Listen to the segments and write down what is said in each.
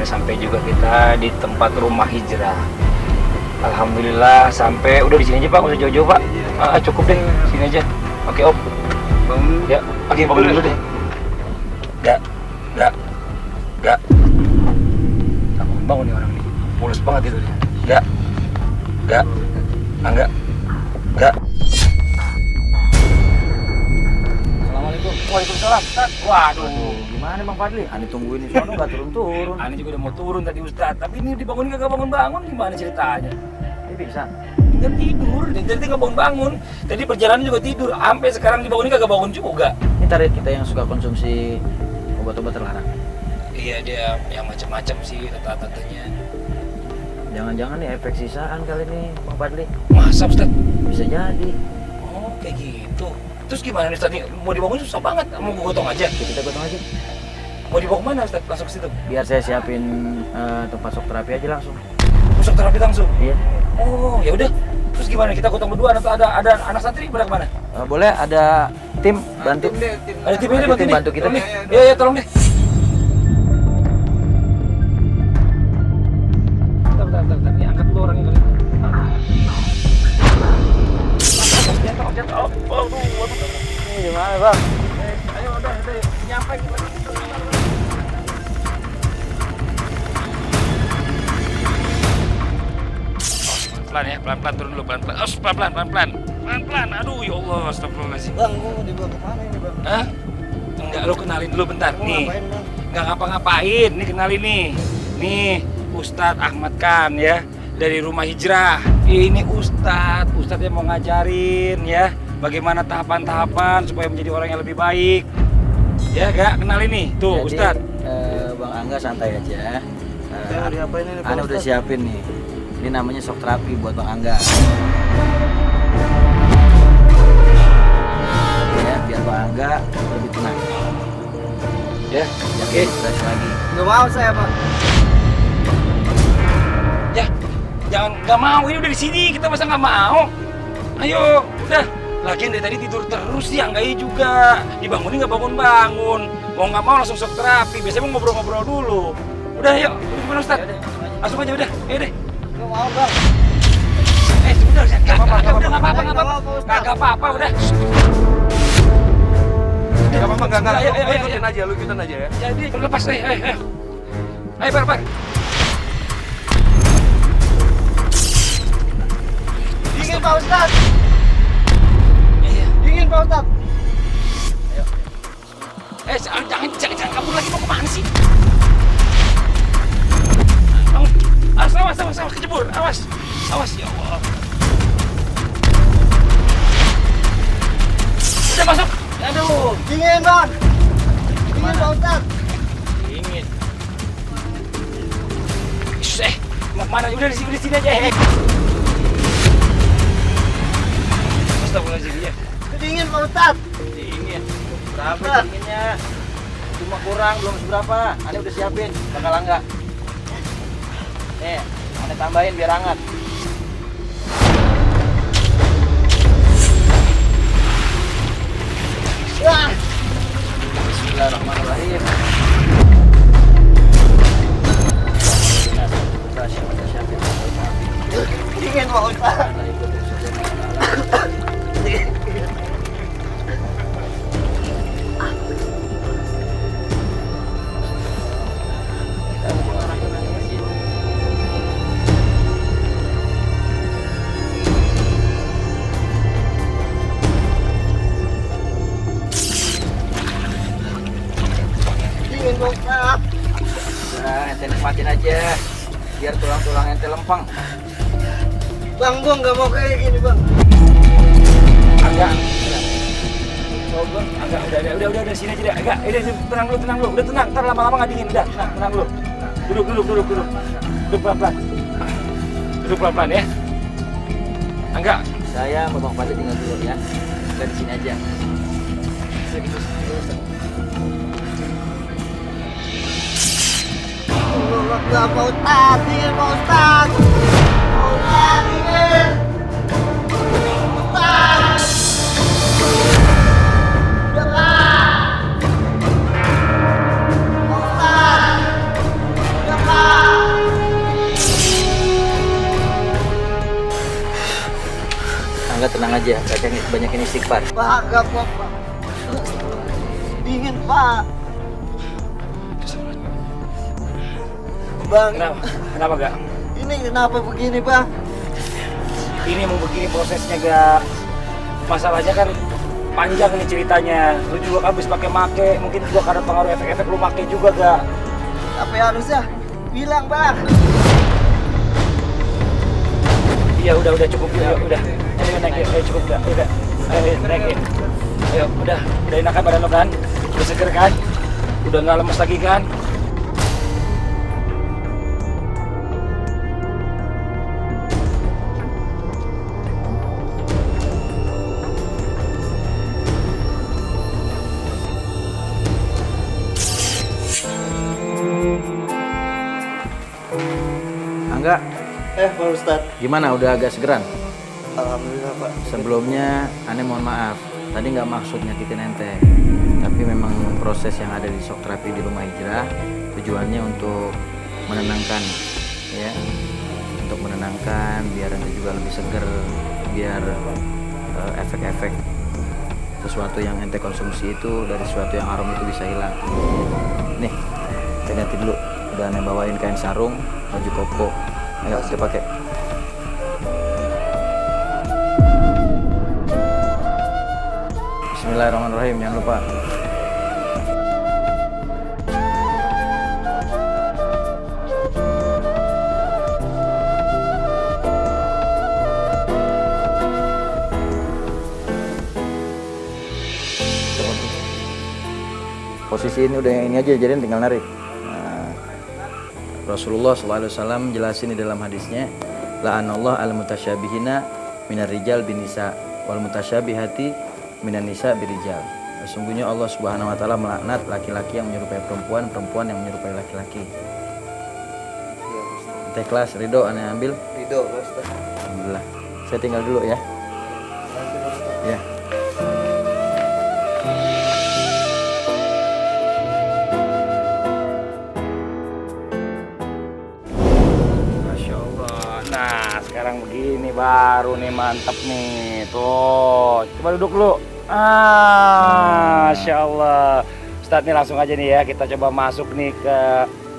akhirnya sampai juga kita di tempat rumah hijrah. Alhamdulillah sampai. Udah di sini aja Pak, nggak usah jauh-jauh Pak. Cukup deh, sini aja. Oke Om. Ya, oke bangun dulu deh. Gak. Bangun nih orang nih. Mulus banget itu dia. Enggak. Assalamualaikum. Waalaikumsalam. Waduh, gimana Bang Fadli? Ani tungguin di sono nggak turun-turun. Ani juga udah mau turun tadi Ustadz, tapi ini dibangunin kagak bangun-bangun, gimana ceritanya? Ini bisa. Tinggal tidur, jadi nggak bangun-bangun. Tadi perjalanan juga tidur, sampai sekarang dibangunin kagak bangun juga. Ini target kita yang suka konsumsi obat-obat terlarang. Iya dia yang macam-macam sih kata-katanya. Jangan-jangan nih efek sisaan kali ini, Bang Fadli. Masa Ustadz? Bisa jadi. Oh kayak gitu. Terus gimana nih Ustadz? Mau dibangun susah banget, mau gue gotong aja? Kita gotong aja. Mau dibawa kemana Ustadz? Langsung ke situ? Biar saya siapin tempat shock terapi aja langsung. Masuk terapi langsung? Iya. Oh ya udah. Terus gimana? Kita gotong berdua atau ada anak santri pada kemana? Boleh ada tim bantu. Ada tim ini bantu kita. Iya tolong deh. Bentar. Ini angkat dulu orangnya kali. Ini gimana Bang? Ayo udah nyampe kita. Pelan ya, pelan-pelan turun dulu, pelan-pelan. Pelan-pelan. Aduh ya Allah, astagfirullahaladzim. Bang, mau dibawa kemana ini Bang? Hah? Enggak, lo kenalin dulu bentar. Nih. Ngapain Bang? Enggak ngapa-ngapain, nih kenalin nih. Nih, Ustadz Ahmad Khan ya, dari Rumah Hijrah. Ini Ustadz yang mau ngajarin ya, bagaimana tahapan-tahapan supaya menjadi orang yang lebih baik. Ya, gak kenalin nih, tuh Jadi, Ustadz. Bang Angga santai aja. Mau diapain ini Pak Ana udah Ustadz? siapin nih. Ini namanya shock terapi buat Bang Angga. Ya, biar Bang Angga lebih tenang. Ya, Oke, fresh lagi. Nggak mau saya Pak. ya, jangan nggak mau. Ini udah di sini, kita masa nggak mau? Ayo, udah. Lagian dari tadi tidur terus ya, nggak iya juga. Dibangunin nggak bangun-bangun. Mau nggak mau langsung shock terapi. Biasanya mau ngobrol-ngobrol dulu. Udah, yuk. Udah gimana Ustadz? Langsung aja udah. Ayo deh. Nggak mau Bang. Udah, nggak apa-apa, Nggak udah nggak apa-apa, Ustadz. nggak apa-apa, udah. Nggak apa-apa, nggak. Ayo, Lu ayo, ikutin aja, lu ikutin aja ya. Jadi lepas, ayo. Ayo, Bar. Dingin Pak Ustadz. Iya. Dingin Pak Ustadz. Jangan kabur lagi, mau kemana sih? Awas, kejebur, awas, ya Allah. Udah masuk, aduh. Dingin Bang. Dingin Pak Ustadz. Dingin. Mau kemana? Udah di sini aja, Astagfirullahaladzim, ya. Dingin Pak Ustadz. Dingin. Berapa dinginnya? Cuma kurang, belum seberapa. Ana udah siapin, bakal Angga. Nih, Ana tambahin biar hangat. Wah. Bismillahirrahmanirrahim. Dingin Pak Ustadz. Dingin Pak Ustadz. Udah, ente nikmatin aja. Biar tulang-tulang ente lempeng. Bang, gua nggak mau kayak gini Bang. Agak. Udah sini aja deh. Agak, tenang dulu. Udah tenang, ntar lama-lama nggak dingin. Udah, tenang dulu. Duduk. Duduk pelan-pelan ya. Enggak. Saya sama Bang Fadli tinggal dulu ya. Kita di sini aja. Nggak Pak Ustadz. Dingin Pak Ustadz. Pak Ustadz, dingin. Ustadz. Udah Pak. Pak Ustadz. Udah Pak. tenang aja, banyakin istighfar. Pak, enggak Pak. Dingin Pak. Bang, Kenapa? Kenapa gak? ini kenapa begini Bang? Ini mau begini prosesnya gak? Masalahnya kan panjang nih ceritanya. Lu juga habis pakai make, mungkin juga karena pengaruh efek-efek lu make juga gak? Tapi harusnya bilang Bang. Iya udah cukup ya udah. Ayo naik, ayo cukup udah. Ayo naikin. Ayo udah enakan badan lo kan? Udah seger kan? Udah nggak lemes lagi kan? Angga, Pak Ustadz. gimana? Udah agak segeran? Alhamdulillah Pak. Sebelumnya, aneh mohon maaf. Tadi nggak maksud nyakitin ente. Tapi memang proses yang ada di shock therapy di rumah hijrah tujuannya untuk menenangkan, ya, untuk menenangkan biar ente juga lebih seger, biar efek-efek sesuatu yang ente konsumsi itu dari sesuatu yang haram itu bisa hilang. Nih, kita ganti dulu. Udah aneh bawain kain sarung, baju koko. Ayo kita pakai. Bismillahirrahmanirrahim, jangan lupa. Posisi ini udah yang ini aja, jadi tinggal narik. Nah, Rasulullah SAW jelasin di dalam hadisnya, la'anallah al-mutasyabihina minar rijal bin nisa wal mutasyabihati minan nisa birijal. Sesungguhnya Allah Subhanahu wa taala melaknat laki-laki yang menyerupai perempuan, perempuan yang menyerupai laki-laki. Teh kelas ridho aneh ambil. Ridho Pak Ustadz. Alhamdulillah. Saya tinggal dulu ya. Ya. Masya Allah. Nah sekarang begini baru nih mantep nih. Tuh coba duduk dulu. Masya Allah. Ustadz nih langsung aja nih ya, kita coba masuk nih ke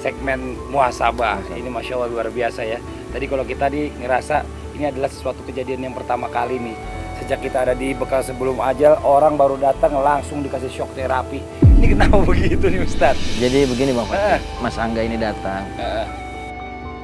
segmen muhasabah. Ini Masya Allah luar biasa ya. Tadi kalau kita ngerasa ini adalah sesuatu kejadian yang pertama kali nih. Sejak kita ada di bekal sebelum ajal, orang baru datang langsung dikasih shock terapi. Ini kenapa begitu nih Ustadz? Jadi begini Bang Fatih, Mas Angga ini datang.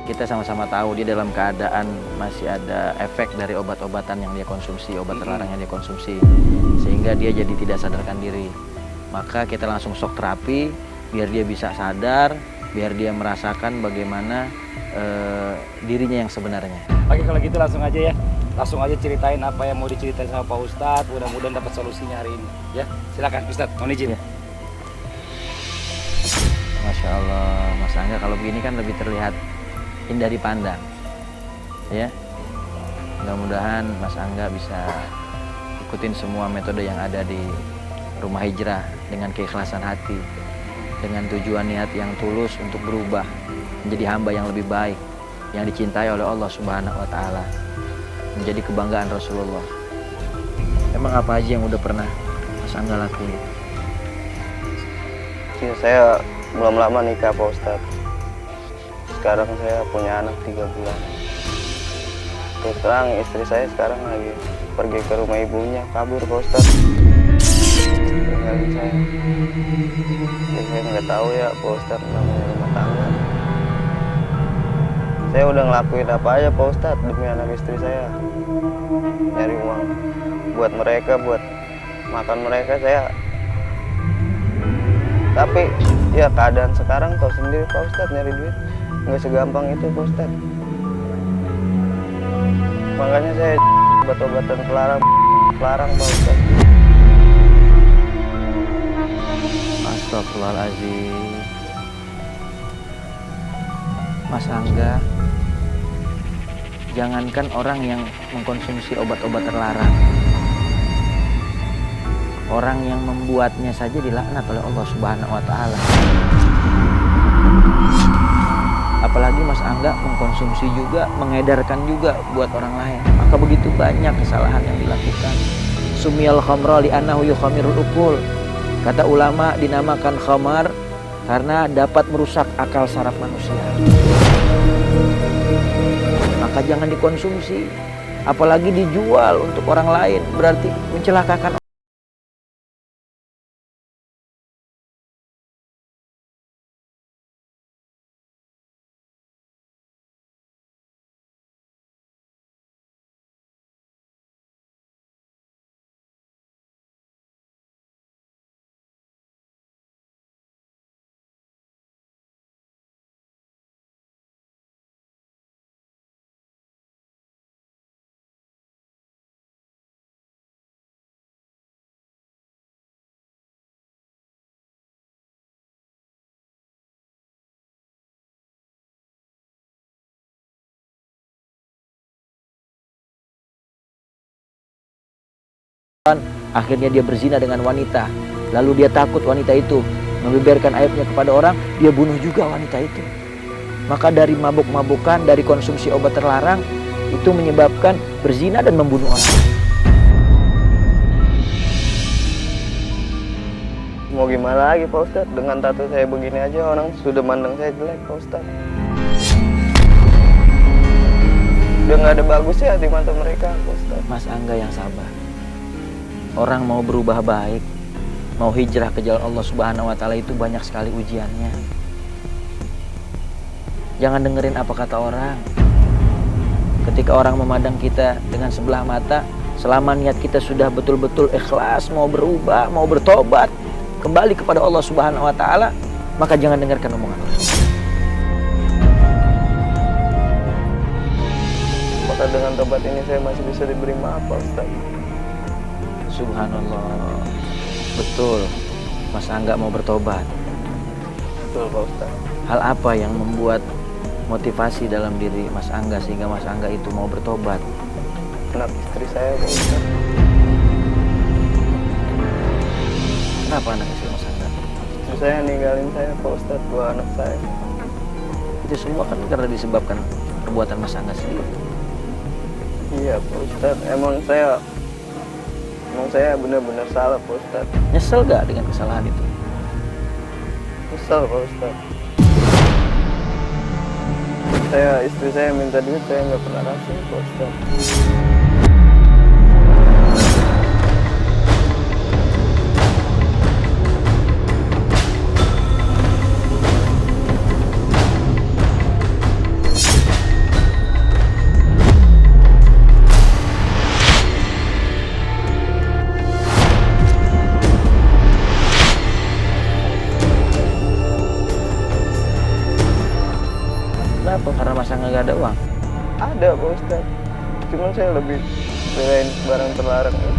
Kita sama-sama tahu dia dalam keadaan masih ada efek dari obat-obatan yang dia konsumsi, obat terlarang yang dia konsumsi, sehingga dia jadi tidak sadarkan diri. Maka kita langsung shock terapi biar dia bisa sadar, biar dia merasakan bagaimana dirinya yang sebenarnya. Oke kalau gitu langsung aja ya. Langsung aja ceritain apa yang mau diceritain sama Pak Ustadz. Mudah-mudahan dapat solusinya hari ini. Ya, silakan Ustadz, mohon izin. Ya. Masya Allah, Mas Angga kalau begini kan lebih terlihat indah dipandang. Ya, mudah-mudahan Mas Angga bisa ikutin semua metode yang ada di rumah hijrah dengan keikhlasan hati, dengan tujuan niat yang tulus untuk berubah menjadi hamba yang lebih baik, yang dicintai oleh Allah Subhanahu wa taala, menjadi kebanggaan Rasulullah. Emang apa aja yang udah pernah Mas Angga lakuin? Saya belum lama nikah Pak Ustadz. Sekarang saya punya anak 3 bulan. Terus terang istri saya sekarang lagi pergi ke rumah ibunya, kabur Pak Ustadz. Tinggalin saya. Ya, saya nggak tahu ya Pak Ustadz namanya rumah tangga. Saya udah ngelakuin apa aja Pak Ustadz demi anak istri saya. Nyari uang buat mereka, buat makan mereka saya. Tapi ya keadaan sekarang tahu sendiri Pak Ustadz, nyari duit nggak segampang itu Pak Ustadz. Makanya saya obat-obatan pelarang Pak Ustadz. Astagfirullahaladzim. Mas Angga, jangankan orang yang mengkonsumsi obat-obat terlarang, orang yang membuatnya saja dilaknat oleh Allah Subhanahu wa taala. Apalagi Mas Angga Angga mengkonsumsi juga, mengedarkan juga buat orang lain. Maka begitu banyak kesalahan yang dilakukan. Sumiyal khamra li'annahu yukhamirul ukul. Kata ulama, dinamakan khamar karena dapat merusak akal saraf manusia. Maka jangan dikonsumsi, apalagi dijual untuk orang lain, berarti mencelakakan. Akhirnya dia berzina dengan wanita. Lalu dia takut wanita itu membeberkan aibnya kepada orang, dia bunuh juga wanita itu. Maka dari mabuk-mabukan, dari konsumsi obat terlarang, itu menyebabkan berzina dan membunuh orang. Mau gimana lagi Pak Ustadz? Dengan tato saya begini aja orang sudah mandang saya jelek Pak Ustadz. Udah nggak ada bagusnya di mata mereka Pak Ustadz. Mas Angga yang sabar. Orang mau berubah baik, mau hijrah ke jalan Allah Subhanahu wa Ta'ala itu banyak sekali ujiannya. Jangan dengerin apa kata orang. Ketika orang memandang kita dengan sebelah mata, selama niat kita sudah betul-betul ikhlas, mau berubah, mau bertobat, kembali kepada Allah Subhanahu wa Ta'ala, maka jangan dengarkan omongan orang. Maka dengan tobat ini saya masih bisa diberi maaf Pak Ustadz. Subhanallah. Betul, Mas Angga mau bertobat. Betul Pak Ustadz. Hal apa yang membuat motivasi dalam diri Mas Angga sehingga Mas Angga itu mau bertobat? Anak istri saya Pak Ustadz. Kenapa anak istri Mas Angga? Istri saya ninggalin saya Pak Ustadz, dua anak saya. Itu semua kan karena disebabkan perbuatan Mas Angga sendiri. Iya Pak Ustadz, emang saya benar-benar salah Pak Ustadz. Nyesel gak dengan kesalahan itu? Nyesel Pak Ustadz. Istri saya minta duit, saya nggak pernah kasih Pak Ustadz. Kenapa? Karena Mas Angga gak ada uang? Ada Pak Ustadz. Cuman saya lebih belain barang terlarang itu.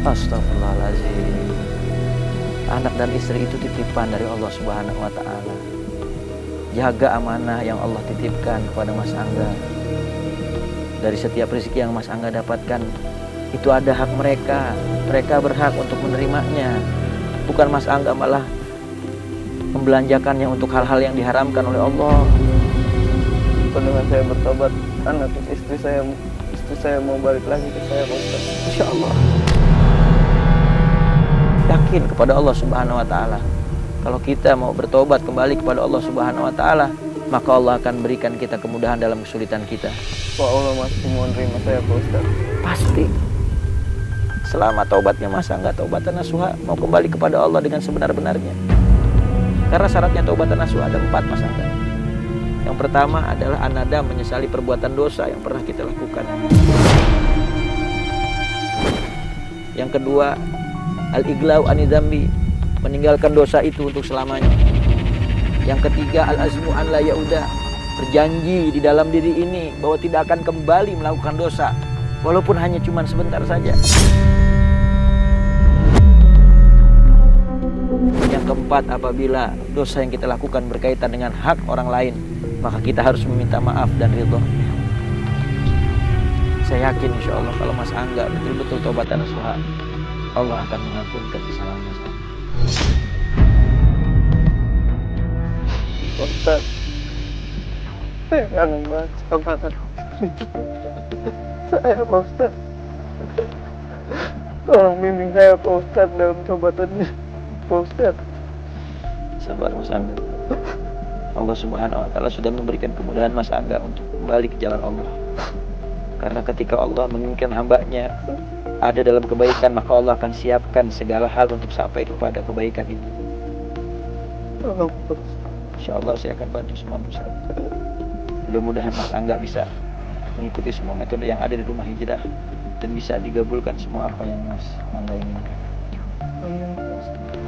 Astagfirullahaladzim. Anak dan istri itu titipan dari Allah Subhanahu wa Ta'ala. Jaga amanah yang Allah titipkan kepada Mas Angga. Dari setiap rezeki yang Mas Angga dapatkan, itu ada hak mereka. Mereka berhak untuk menerimanya. Bukan Mas Angga malah membelanjakannya untuk hal-hal yang diharamkan oleh Allah. Dengan saya bertobat, anak istri saya mau balik lagi ke saya Pak Ustadz. Insya Allah. Yakin kepada Allah Subhanahu wa Ta'ala. Kalau kita mau bertobat kembali kepada Allah Subhanahu wa Ta'ala, maka Allah akan berikan kita kemudahan dalam kesulitan kita. Pak Allah masih mau nerima saya Pak Ustadz. Pasti. Selama taubatnya Mas Angga taubatan nasuha, mau kembali kepada Allah dengan sebenar-benarnya. Karena syaratnya taubatan nasuha ada 4 Mas Angga. Yang pertama adalah anada, menyesali perbuatan dosa yang pernah kita lakukan. Yang kedua, al-iglau anidzambi, meninggalkan dosa itu untuk selamanya. Yang ketiga, al-azmu an la yauda, berjanji di dalam diri ini bahwa tidak akan kembali melakukan dosa walaupun hanya cuma sebentar saja. Keempat, apabila dosa yang kita lakukan berkaitan dengan hak orang lain, maka kita harus meminta maaf dan ridho. Saya yakin insya Allah kalau Mas Angga betul-betul tobat dan nasuha, Allah akan mengampunkan kesalahan Mas Angga. Ustaz, saya kangen banget sama anak saya, Pak Ustaz. Tolong bimbing saya, Pak Ustaz, dalam tobatannya, Pak Ustaz. Sabar Mas Angga. Allah Subhanahu wa Ta'ala sudah memberikan kemudahan Mas Angga untuk kembali ke jalan Allah. Karena ketika Allah menginginkan hambanya ada dalam kebaikan, maka Allah akan siapkan segala hal untuk sampai kepada kebaikan itu. Tolong, Pak Ustaz. Insya Allah saya akan bantu semua usaha. Mudah-mudahan Mas Angga bisa mengikuti semua metode yang ada di Rumah Hijrah dan bisa digabulkan semua apa yang Mas Angga inginkan. Amin, Pak Ustaz.